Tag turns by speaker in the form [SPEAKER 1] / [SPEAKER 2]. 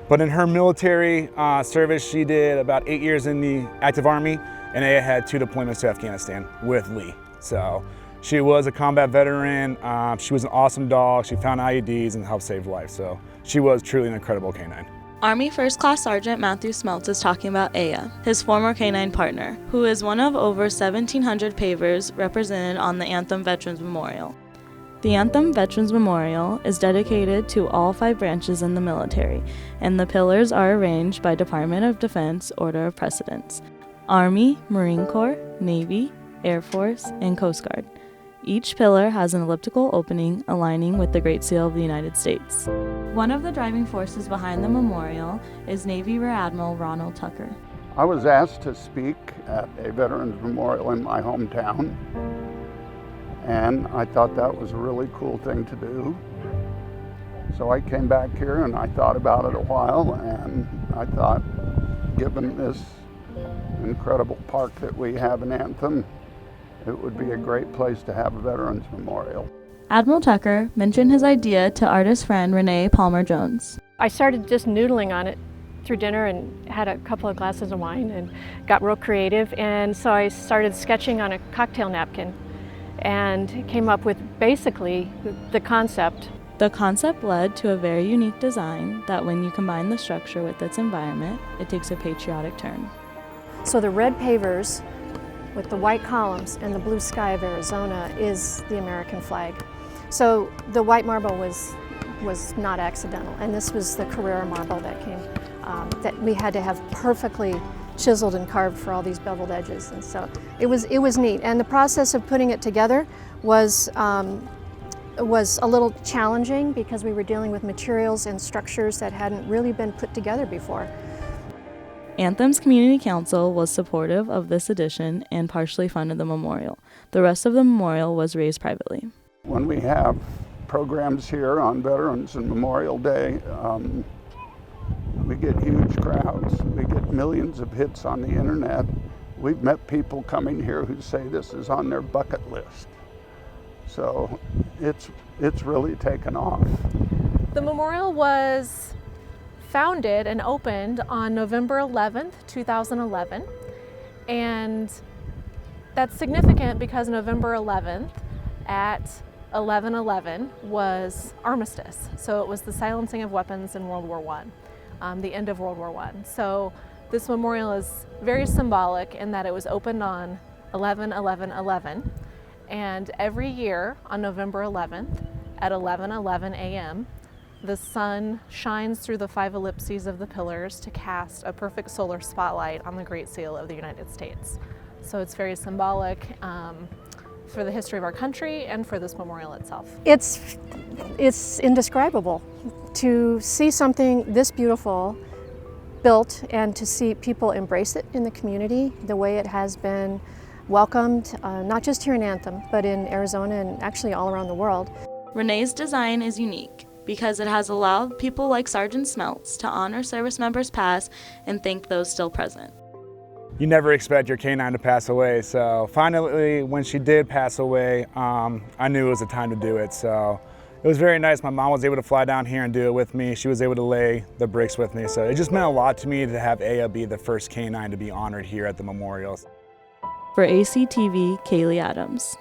[SPEAKER 1] But in her military service, she did about 8 years in the active army, and Aya had 2 deployments to Afghanistan with Lee. So she was a combat veteran. She was an awesome dog. She found IEDs and helped save lives. So she was truly an incredible canine.
[SPEAKER 2] Army First Class Sergeant Matthew Smeltz is talking about Aya, his former canine partner, who is one of over 1,700 pavers represented on the Anthem Veterans Memorial. The Anthem Veterans Memorial is dedicated to all 5 branches in the military, and the pillars are arranged by Department of Defense order of precedence: Army, Marine Corps, Navy, Air Force, and Coast Guard. Each pillar has an elliptical opening aligning with the Great Seal of the United States. One of the driving forces behind the memorial is Navy Rear Admiral Ronald Tucker.
[SPEAKER 3] I was asked to speak at a Veterans Memorial in my hometown, and I thought that was a really cool thing to do. So I came back here and I thought about it a while, and I thought, given this incredible park that we have in Anthem, it would be a great place to have a Veterans Memorial.
[SPEAKER 2] Admiral Tucker mentioned his idea to artist friend Renee Palmer-Jones.
[SPEAKER 4] I started just noodling on it through dinner and had a couple of glasses of wine and got real creative, and so I started sketching on a cocktail napkin and came up with basically the concept.
[SPEAKER 2] The concept led to a very unique design that, when you combine the structure with its environment, it takes a patriotic turn.
[SPEAKER 4] So the red pavers with the white columns and the blue sky of Arizona is the American flag. So the white marble was not accidental, and this was the Carrera marble that came, that we had to have perfectly chiseled and carved for all these beveled edges, and so it was neat. And the process of putting it together was a little challenging because we were dealing with materials and structures that hadn't really been put together before.
[SPEAKER 2] Anthem's Community Council was supportive of this addition and partially funded the memorial. The rest of the memorial was raised privately.
[SPEAKER 3] When we have programs here on Veterans and Memorial Day, we get huge crowds. We get millions of hits on the internet. We've met people coming here who say this is on their bucket list. So it's really taken off.
[SPEAKER 5] The memorial was founded and opened on November 11th, 2011, and that's significant because November 11th at 11:11 was armistice. So it was the silencing of weapons in World War I, the end of World War I. So this memorial is very symbolic in that it was opened on 11/11/11, and every year on November 11th at 11:11 a.m., the sun shines through the 5 ellipses of the pillars to cast a perfect solar spotlight on the Great Seal of the United States. So it's very symbolic for the history of our country and for this memorial itself.
[SPEAKER 4] It's indescribable to see something this beautiful built and to see people embrace it in the community the way it has been welcomed, not just here in Anthem, but in Arizona and actually all around the world.
[SPEAKER 2] Renee's design is unique because it has allowed people like Sergeant Smeltz to honor service members past and thank those still present.
[SPEAKER 1] You never expect your canine to pass away, so finally when she did pass away, I knew it was the time to do it. So it was very nice. My mom was able to fly down here and do it with me. She was able to lay the bricks with me, so it just meant a lot to me to have Aya be the first canine to be honored here at the memorial.
[SPEAKER 2] For ACTV, Kaylee Adams.